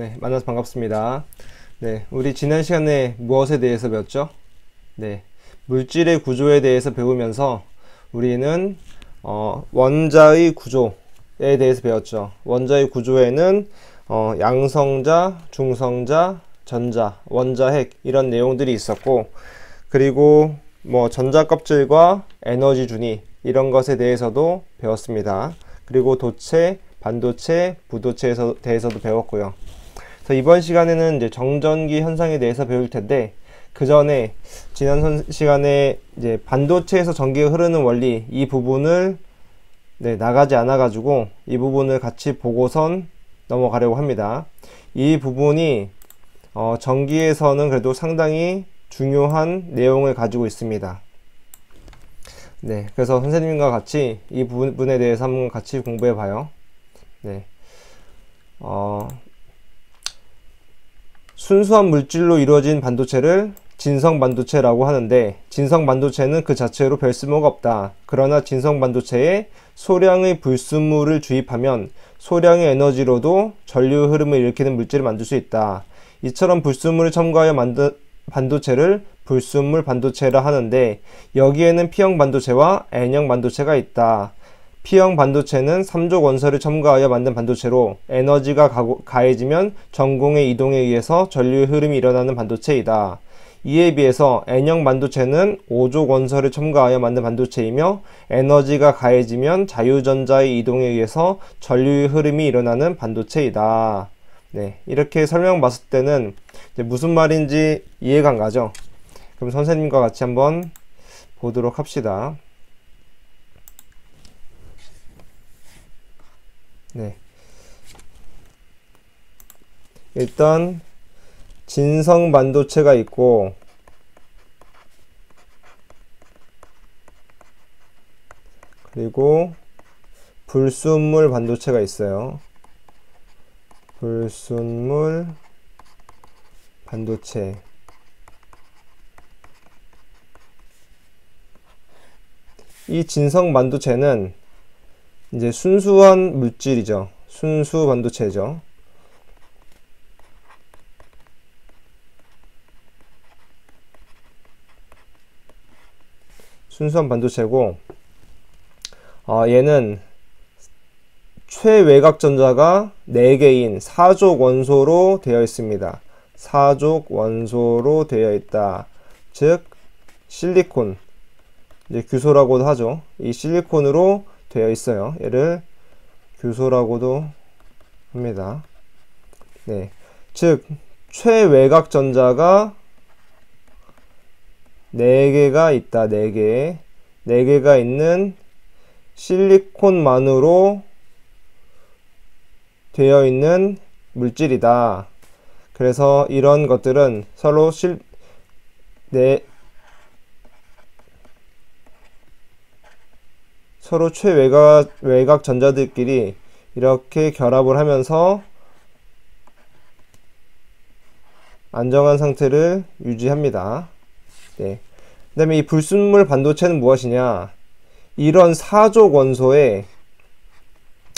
네, 만나서 반갑습니다. 네, 우리 지난 시간에 무엇에 대해서 배웠죠? 네, 물질의 구조에 대해서 배우면서 우리는 원자의 구조에 대해서 배웠죠. 원자의 구조에는 양성자, 중성자, 전자, 원자핵 이런 내용들이 있었고, 그리고 뭐 전자 껍질과 에너지 준위 이런 것에 대해서도 배웠습니다. 그리고 도체, 반도체, 부도체에 대해서도 배웠고요. 그래서 이번 시간에는 이제 정전기 현상에 대해서 배울 텐데, 그 전에 지난 시간에 이제 반도체에서 전기가 흐르는 원리 이 부분을 나가지 않아 가지고 이 부분을 같이 보고선 넘어가려고 합니다. 이 부분이 전기에서는 그래도 상당히 중요한 내용을 가지고 있습니다. 네, 그래서 선생님과 같이 이 부분에 대해서 한번 같이 공부해 봐요. 네, 순수한 물질로 이루어진 반도체를 진성 반도체라고 하는데, 진성 반도체는 그 자체로 별 쓸모가 없다. 그러나 진성 반도체에 소량의 불순물을 주입하면 소량의 에너지로도 전류 흐름을 일으키는 물질을 만들 수 있다. 이처럼 불순물을 첨가하여 만든 반도체를 불순물 반도체라 하는데, 여기에는 P형 반도체와 N형 반도체가 있다. P형 반도체는 3족 원소를 첨가하여 만든 반도체로 에너지가 가해지면 전공의 이동에 의해서 전류의 흐름이 일어나는 반도체이다. 이에 비해서 N형 반도체는 5족 원소를 첨가하여 만든 반도체이며 에너지가 가해지면 자유전자의 이동에 의해서 전류의 흐름이 일어나는 반도체이다. 네, 이렇게 설명받을 때는 이제 무슨 말인지 이해가 안 가죠? 그럼 선생님과 같이 한번 보도록 합시다. 네. 일단 진성 반도체가 있고, 그리고 불순물 반도체가 있어요. 불순물 반도체. 이 진성 반도체는 이제 순수한 물질이죠. 순수 반도체죠. 순수한 반도체고, 얘는 최외곽 전자가 4개인 4족 원소로 되어 있습니다. 4족 원소로 되어 있다. 즉 실리콘, 이제 규소라고도 하죠. 이 실리콘으로 되어 있어요. 얘를 규소라고도 합니다. 네, 즉 최외곽 전자가 4개가 있다. 4개. 4개가 있는 실리콘만으로 되어 있는 물질이다. 그래서 이런 것들은 서로 서로 최외곽 전자들끼리 이렇게 결합을 하면서 안정한 상태를 유지합니다. 네. 그 다음에 이 불순물 반도체는 무엇이냐? 이런 4족 원소에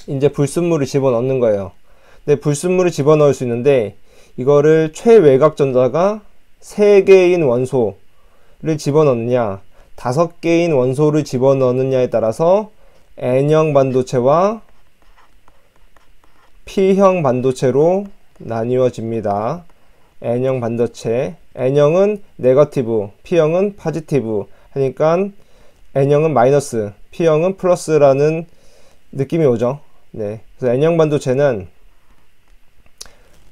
이제 불순물을 집어넣는 거예요. 근데 불순물을 집어넣을 수 있는데, 이거를 최외곽 전자가 3개인 원소를 집어넣느냐, 5개인 원소를 집어넣느냐에 따라서 N형 반도체와 P형 반도체로 나뉘어집니다. N형 반도체. N형은 네거티브, P형은 포지티브 하니까 N형은 마이너스, P형은 플러스라는 느낌이 오죠. 네. 그래서 N형 반도체는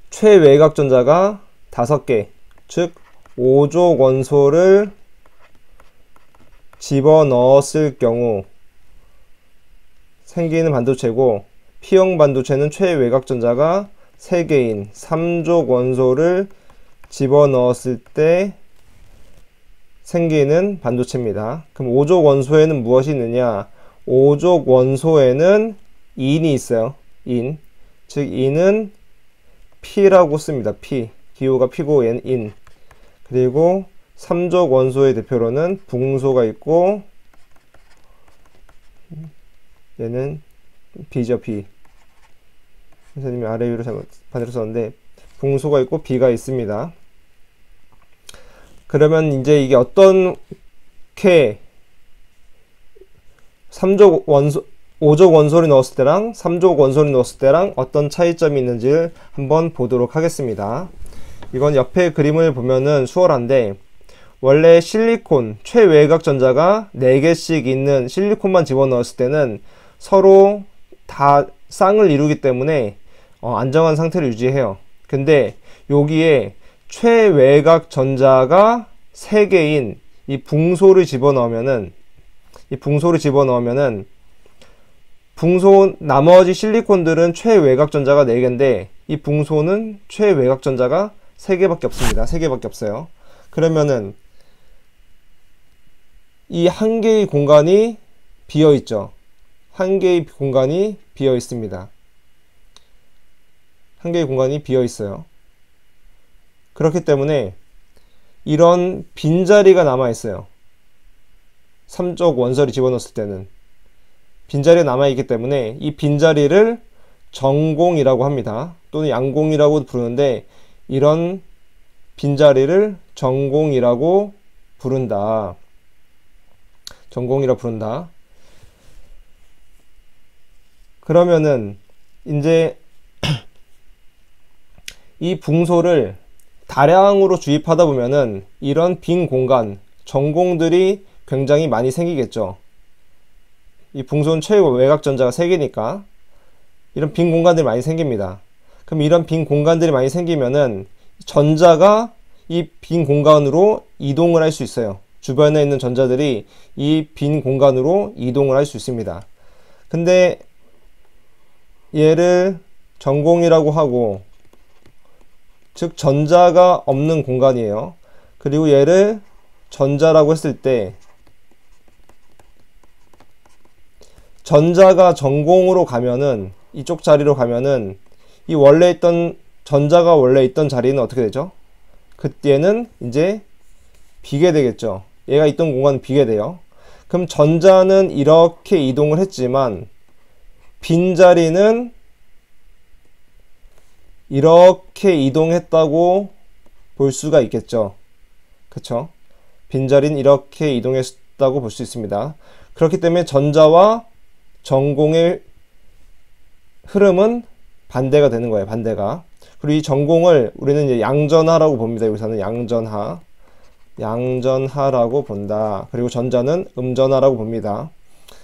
최외곽 전자가 5개, 즉 5족 원소를 집어넣었을 경우 생기는 반도체고, P형 반도체는 최외곽 전자가 3개인 3족 원소를 집어넣었을 때 생기는 반도체입니다. 그럼 5족 원소에는 무엇이 있느냐? 5족 원소에는 인이 있어요. 인. 즉 인은 P라고 씁니다. P. 기호가 P고 얘는 인. 그리고 3족 원소의 대표로는 붕소가 있고, 얘는 B죠. B. 선생님이 아래 위로 반대로 썼는데 붕소가 있고 B가 있습니다. 그러면 이제 이게 어떻게 3족 원소 5족 원소를 넣었을 때랑 3족 원소를 넣었을 때랑 어떤 차이점이 있는지를 한번 보도록 하겠습니다. 이건 옆에 그림을 보면은 수월한데, 원래 실리콘 최외곽 전자가 4개씩 있는 실리콘만 집어넣었을 때는 서로 다 쌍을 이루기 때문에 안정한 상태를 유지해요. 근데 여기에 최외곽 전자가 3개인 이 붕소를 집어넣으면은 붕소 나머지 실리콘들은 최외곽 전자가 4개인데 이 붕소는 최외곽 전자가 3개밖에 없습니다. 3개밖에 없어요. 그러면은 이 한 개의 공간이 비어 있죠. 한 개의 공간이 비어 있습니다. 한 개의 공간이 비어 있어요. 그렇기 때문에 이런 빈자리가 남아 있어요. 3족 원소를 집어넣었을 때는 빈자리가 남아있기 때문에 이 빈자리를 정공이라고 합니다. 또는 양공이라고 부르는데, 이런 빈자리를 정공이라고 부른다. 정공이라고 부른다. 그러면은 이제 이 붕소를 다량으로 주입하다 보면은 이런 빈 공간, 정공들이 굉장히 많이 생기겠죠. 이 붕소는 최외곽 전자가 3개니까 이런 빈 공간들이 많이 생깁니다. 그럼 이런 빈 공간들이 많이 생기면은 전자가 이 빈 공간으로 이동을 할 수 있어요. 주변에 있는 전자들이 이 빈 공간으로 이동을 할 수 있습니다. 근데 얘를 전공이라고 하고, 즉 전자가 없는 공간이에요. 그리고 얘를 전자라고 했을 때 전자가 전공으로 가면은, 이쪽 자리로 가면은 이 원래 있던 전자가 원래 있던 자리는 어떻게 되죠? 그때는 이제 비게 되겠죠. 얘가 있던 공간은 비게 돼요. 그럼 전자는 이렇게 이동을 했지만 빈자리는 이렇게 이동했다고 볼 수가 있겠죠. 그쵸? 빈자리는 이렇게 이동했다고 볼 수 있습니다. 그렇기 때문에 전자와 전공의 흐름은 반대가 되는 거예요. 반대가. 그리고 이 전공을 우리는 이제 양전하라고 봅니다. 여기서는 양전하라고 본다. 그리고 전자는 음전하라고 봅니다.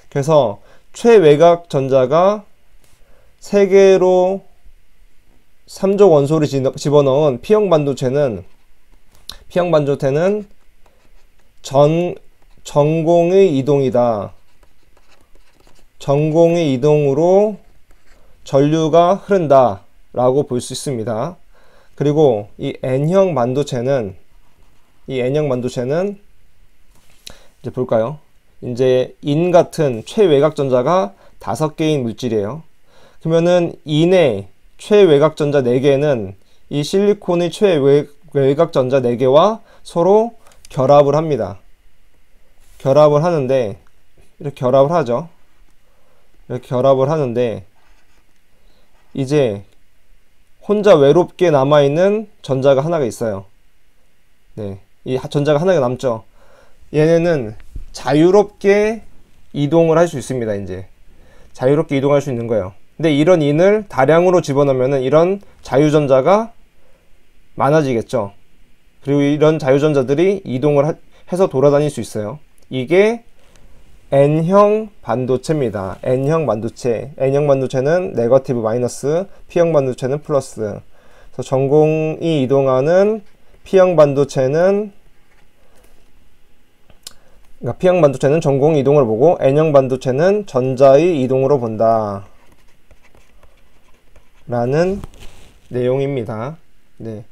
그래서 최외곽 전자가 3개로 3족 원소를 집어넣은 P형 반도체는 전공의 이동이다. 전공의 이동으로 전류가 흐른다 라고 볼 수 있습니다. 그리고 이 N형 반도체는 이제 볼까요? 이제 인 같은 최외곽 전자가 5개인 물질이에요. 그러면은 인의 최외곽 전자 4개는 이 실리콘의 최외곽 전자 4개와 서로 결합을 합니다. 결합을 하는데, 이렇게 결합을 하죠. 이렇게 결합을 하는데, 이제 혼자 외롭게 남아있는 전자가 하나가 있어요. 네, 이 전자가 하나가 남죠. 얘네는 자유롭게 이동을 할 수 있습니다. 이제 자유롭게 이동할 수 있는 거예요. 근데 이런 인을 다량으로 집어넣으면 이런 자유전자가 많아지겠죠. 그리고 이런 자유전자들이 이동을 해서 돌아다닐 수 있어요. 이게 N형 반도체입니다. N형 반도체. N형 반도체는 네거티브 마이너스, P형 반도체는 플러스. 그래서 전공이 이동하는 P형 반도체는, 그러니까 P형 반도체는 전공 이동을 보고 N형 반도체는 전자의 이동으로 본다 라는 내용입니다. 네,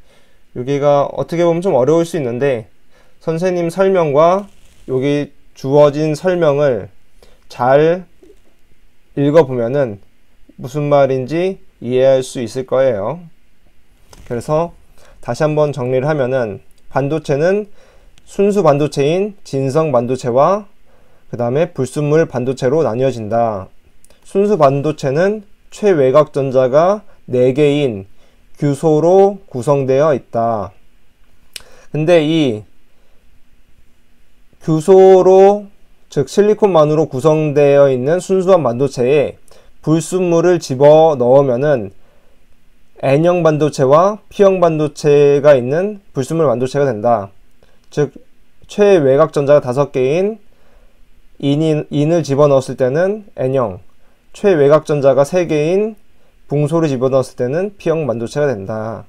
여기가 어떻게 보면 좀 어려울 수 있는데 선생님 설명과 여기 주어진 설명을 잘 읽어보면은 무슨 말인지 이해할 수 있을 거예요. 그래서 다시 한번 정리를 하면은, 반도체는 순수 반도체인 진성 반도체와 그 다음에 불순물 반도체로 나뉘어진다. 순수 반도체는 최외곽 전자가 4개인 규소로 구성되어 있다. 근데 이 규소로, 즉 실리콘만으로 구성되어 있는 순수한 반도체에 불순물을 집어 넣으면은 N형 반도체와 P형 반도체가 있는 불순물 반도체가 된다. 즉 최외곽 전자가 5개인 인을 집어넣었을 때는 N형, 최외곽 전자가 3개인 붕소를 집어넣었을 때는 P형 반도체가 된다.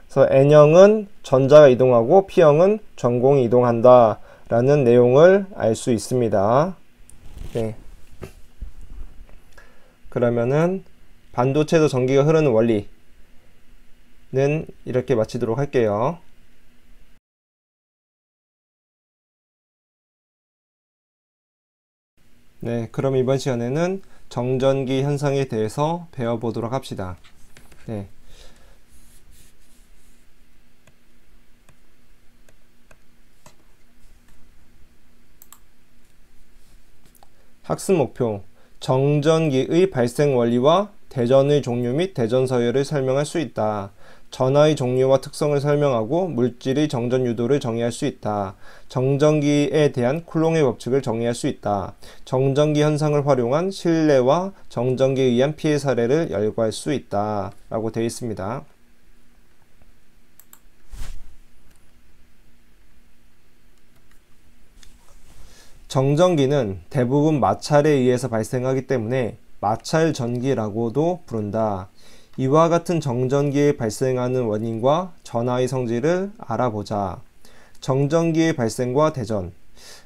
그래서 N형은 전자가 이동하고 P형은 전공이 이동한다 라는 내용을 알 수 있습니다. 네. 그러면은 반도체에서 전기가 흐르는 원리는 이렇게 마치도록 할게요. 네, 그럼 이번 시간에는 정전기 현상에 대해서 배워보도록 합시다. 네. 학습 목표: 정전기의 발생 원리와 대전의 종류 및 대전 서열을 설명할 수 있다. 전하의 종류와 특성을 설명하고 물질의 정전 유도를 정의할 수 있다. 정전기에 대한 쿨롱의 법칙을 정의할 수 있다. 정전기 현상을 활용한 실내와 정전기에 의한 피해 사례를 열거할 수 있다. 라고 되어 있습니다. 정전기는 대부분 마찰에 의해서 발생하기 때문에 마찰 전기라고도 부른다. 이와 같은 정전기에 발생하는 원인과 전하의 성질을 알아보자. 정전기의 발생과 대전.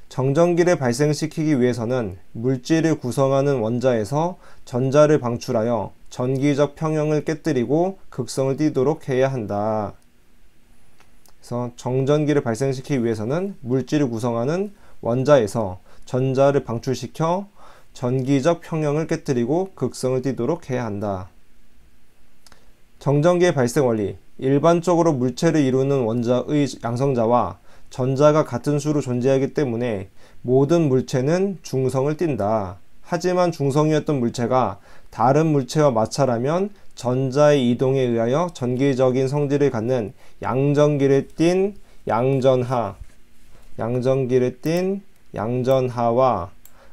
정전기를 발생시키기 위해서는 물질을 구성하는 원자에서 전자를 방출하여 전기적 평형을 깨뜨리고 극성을 띠도록 해야 한다. 그래서 정전기를 발생시키기 위해서는 물질을 구성하는 원자에서 전자를 방출시켜 전기적 평형을 깨뜨리고 극성을 띠도록 해야 한다. 정전기의 발생 원리. 일반적으로 물체를 이루는 원자의 양성자와 전자가 같은 수로 존재하기 때문에 모든 물체는 중성을 띈다. 하지만 중성이었던 물체가 다른 물체와 마찰하면 전자의 이동에 의하여 전기적인 성질을 갖는 양전기를 띤 양전하, 양전기를 띤 양전하와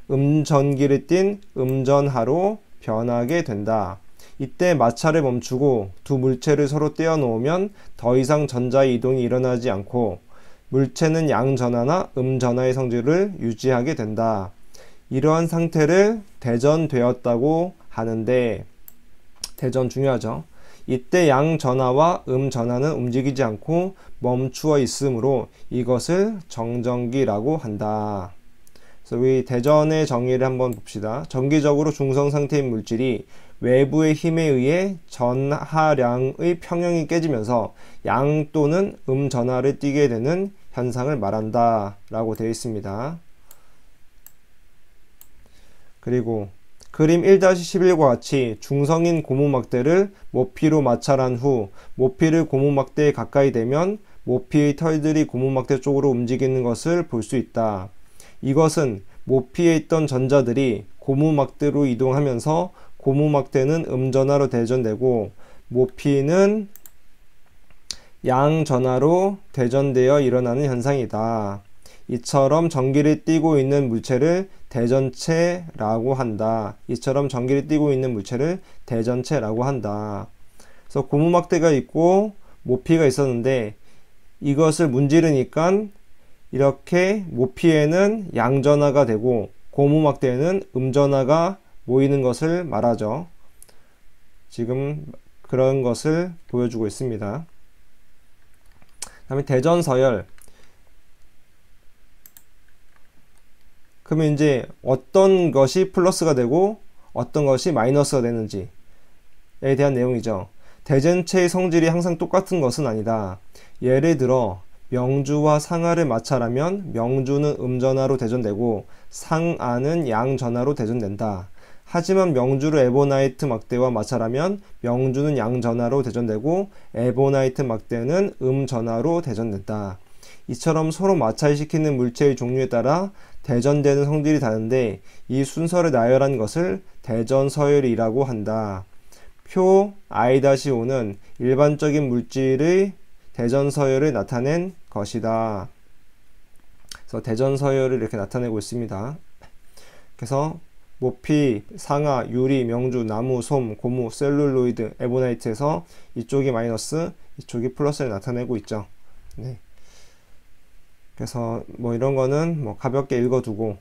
음전기를 띤 음전하로 변하게 된다. 이때 마찰을 멈추고 두 물체를 서로 떼어놓으면 더 이상 전자의 이동이 일어나지 않고 물체는 양전하나 음전하의 성질을 유지하게 된다. 이러한 상태를 대전되었다고 하는데, 대전 중요하죠. 이때 양전하와 음전하는 움직이지 않고 멈추어 있으므로 이것을 정전기라고 한다. 그래서 우리 대전의 정의를 한번 봅시다. 정기적으로 중성 상태인 물질이 외부의 힘에 의해 전하량의 평형이 깨지면서 양 또는 음전하를 띠게 되는 현상을 말한다 라고 되어 있습니다. 그리고 그림 1-11과 같이 중성인 고무막대를 모피로 마찰한 후 모피를 고무막대에 가까이 대면 모피의 털들이 고무막대 쪽으로 움직이는 것을 볼 수 있다. 이것은 모피에 있던 전자들이 고무막대로 이동하면서 고무막대는 음전하로 대전되고 모피는 양전하로 대전되어 일어나는 현상이다. 이처럼 전기를 띠고 있는 물체를 대전체라고 한다. 이처럼 전기를 띠고 있는 물체를 대전체라고 한다. 그래서 고무막대가 있고 모피가 있었는데 이것을 문지르니까 이렇게 모피에는 양전하가 되고 고무막대에는 음전하가 모이는 것을 말하죠. 지금 그런 것을 보여주고 있습니다. 다음에 대전서열. 그러면 이제 어떤 것이 플러스가 되고 어떤 것이 마이너스가 되는지에 대한 내용이죠. 대전체의 성질이 항상 똑같은 것은 아니다. 예를 들어 명주와 상아를 마찰하면 명주는 음전하로 대전되고 상아는 양전하로 대전된다. 하지만 명주를 에보나이트 막대와 마찰하면 명주는 양전하로 대전되고 에보나이트 막대는 음전하로 대전된다. 이처럼 서로 마찰시키는 물체의 종류에 따라 대전되는 성질이 다른데 이 순서를 나열한 것을 대전서열이라고 한다. 표 I-5는 일반적인 물질의 대전서열을 나타낸 것이다. 그래서 대전서열을 이렇게 나타내고 있습니다. 그래서 모피, 상아, 유리, 명주, 나무, 솜, 고무, 셀룰로이드, 에보나이트에서 이쪽이 마이너스, 이쪽이 플러스를 나타내고 있죠. 네. 그래서 뭐 이런 거는 뭐 가볍게 읽어두고,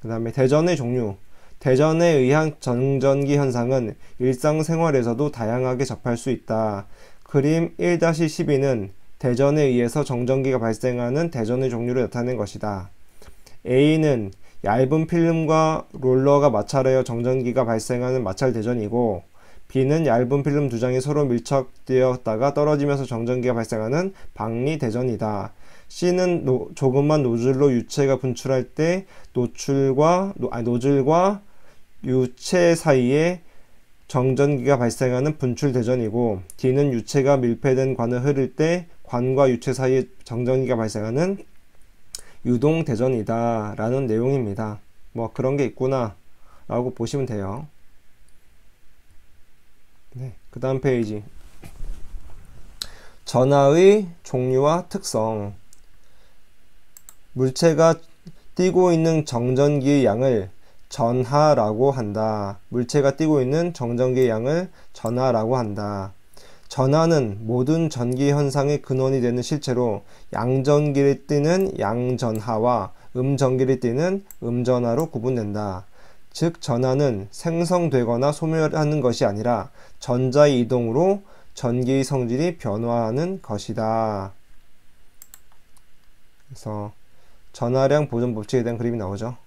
그 다음에 대전의 종류. 대전에 의한 정전기 현상은 일상생활에서도 다양하게 접할 수 있다. 그림 1-12는 대전에 의해서 정전기가 발생하는 대전의 종류를 나타낸 것이다. A는 얇은 필름과 롤러가 마찰하여 정전기가 발생하는 마찰 대전이고, B는 얇은 필름 두 장이 서로 밀착되었다가 떨어지면서 정전기가 발생하는 방리 대전이다. C는 조그만 노즐로 유체가 분출할 때 노즐과 유체 사이에 정전기가 발생하는 분출 대전이고, D는 유체가 밀폐된 관을 흐를 때 관과 유체 사이에 정전기가 발생하는 유동 대전이다 라는 내용입니다. 뭐 그런 게 있구나 라고 보시면 돼요. 네, 그 다음 페이지. 전하의 종류와 특성. 물체가 띄고 있는 정전기의 양을 전하라고 한다. 물체가 띄고 있는 정전기의 양을 전하라고 한다. 전하는 모든 전기 현상의 근원이 되는 실체로 양전기를 띠는 양전하와 음전기를 띠는 음전하로 구분된다. 즉 전하는 생성되거나 소멸하는 것이 아니라 전자의 이동으로 전기의 성질이 변화하는 것이다. 그래서 전하량 보존 법칙에 대한 그림이 나오죠.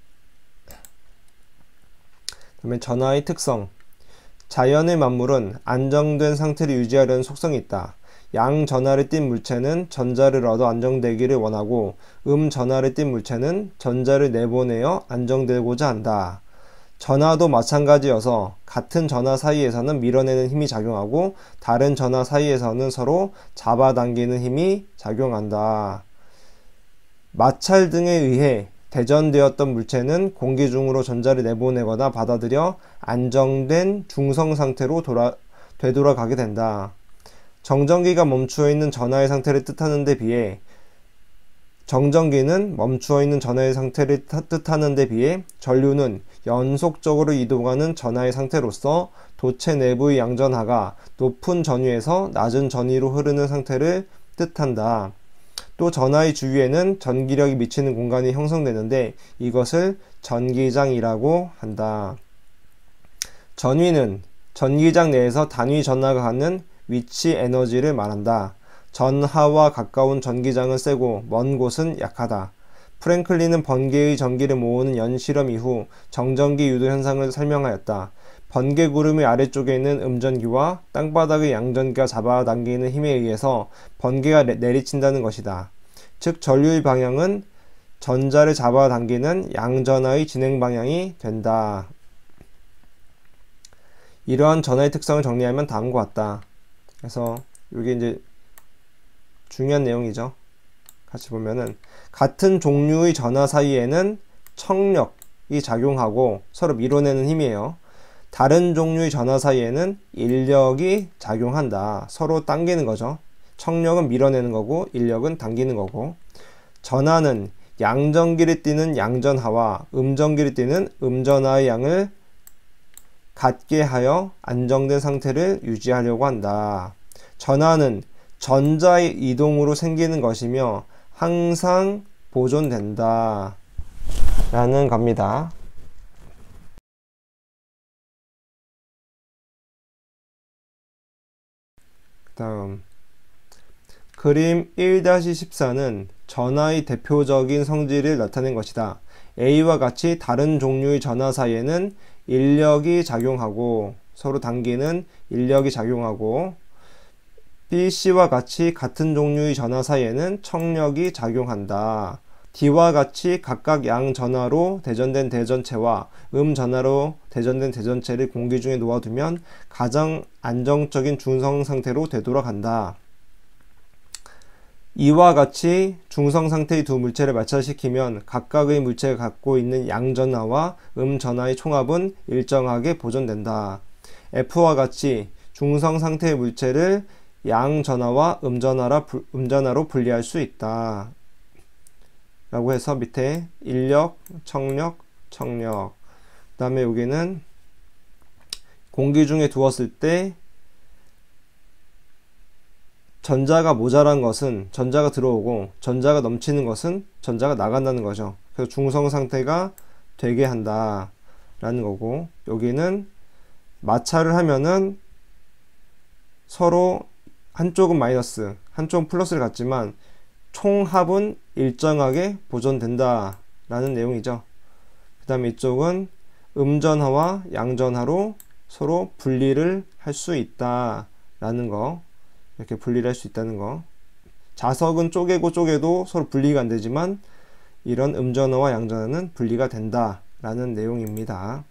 그다음에 전하의 특성. 자연의 만물은 안정된 상태를 유지하려는 속성이 있다. 양전하를 띤 물체는 전자를 얻어 안정되기를 원하고, 음전하를 띤 물체는 전자를 내보내어 안정되고자 한다. 전하도 마찬가지여서 같은 전하 사이에서는 밀어내는 힘이 작용하고, 다른 전하 사이에서는 서로 잡아당기는 힘이 작용한다. 마찰 등에 의해 대전되었던 물체는 공기 중으로 전자를 내보내거나 받아들여 안정된 중성 상태로 되돌아가게 된다. 정전기가 멈추어 있는 전하의 상태를 뜻하는 데 비해 정전기는 멈추어 있는 전하의 상태를 뜻하는 데 비해 전류는 연속적으로 이동하는 전하의 상태로서 도체 내부의 양전하가 높은 전위에서 낮은 전위로 흐르는 상태를 뜻한다. 또 전하의 주위에는 전기력이 미치는 공간이 형성되는데 이것을 전기장이라고 한다. 전위는 전기장 내에서 단위 전하가 갖는 위치 에너지를 말한다. 전하와 가까운 전기장은 세고 먼 곳은 약하다. 프랭클린은 번개의 전기를 모으는 연실험 이후 정전기 유도 현상을 설명하였다. 번개 구름의 아래쪽에 있는 음전기와 땅바닥의 양전기가 잡아당기는 힘에 의해서 번개가 내리친다는 것이다. 즉 전류의 방향은 전자를 잡아당기는 양전하의 진행 방향이 된다. 이러한 전하의 특성을 정리하면 다음과 같다. 그래서 이게 이제 중요한 내용이죠. 같이 보면은 같은 종류의 전하 사이에는 청력이 작용하고 서로 밀어내는 힘이에요. 다른 종류의 전하 사이에는 인력이 작용한다. 서로 당기는 거죠. 청력은 밀어내는 거고 인력은 당기는 거고, 전하는 양전기를 띠는 양전하와 음전기를 띠는 음전하의 양을 같게 하여 안정된 상태를 유지하려고 한다. 전하는 전자의 이동으로 생기는 것이며 항상 보존된다 라는 겁니다. 다음 그림 1-14는 전하의 대표적인 성질을 나타낸 것이다. A와 같이 다른 종류의 전하 사이에는 인력이 작용하고 서로 당기는 인력이 작용하고, B, C와 같이 같은 종류의 전하 사이에는 청력이 작용한다. D와 같이 각각 양전하로 대전된 대전체와 음전하로 대전된 대전체를 공기 중에 놓아두면 가장 안정적인 중성 상태로 되돌아간다. 이와 같이 중성 상태의 두 물체를 마찰시키면 각각의 물체가 갖고 있는 양전하와 음전하의 총합은 일정하게 보존된다. F와 같이 중성 상태의 물체를 양전하와 음전하로 분리할 수 있다. 라고 해서 밑에 인력, 청력, 청력. 그 다음에 여기는 공기 중에 두었을 때 전자가 모자란 것은 전자가 들어오고 전자가 넘치는 것은 전자가 나간다는 거죠. 그래서 중성 상태가 되게 한다 라는 거고, 여기는 마찰을 하면은 서로 한쪽은 마이너스, 한쪽은 플러스를 갖지만 총합은 일정하게 보존된다 라는 내용이죠. 그 다음에 이쪽은 음전하와 양전하로 서로 분리를 할 수 있다 라는 거, 이렇게 분리를 할 수 있다는 거. 자석은 쪼개고 쪼개도 서로 분리가 안 되지만 이런 음전하와 양전하는 분리가 된다 라는 내용입니다.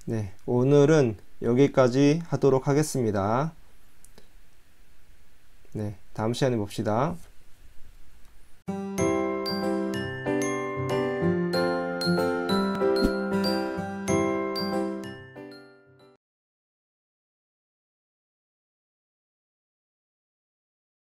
네, 오늘은 여기까지 하도록 하겠습니다. 네, 다음 시간에 봅시다.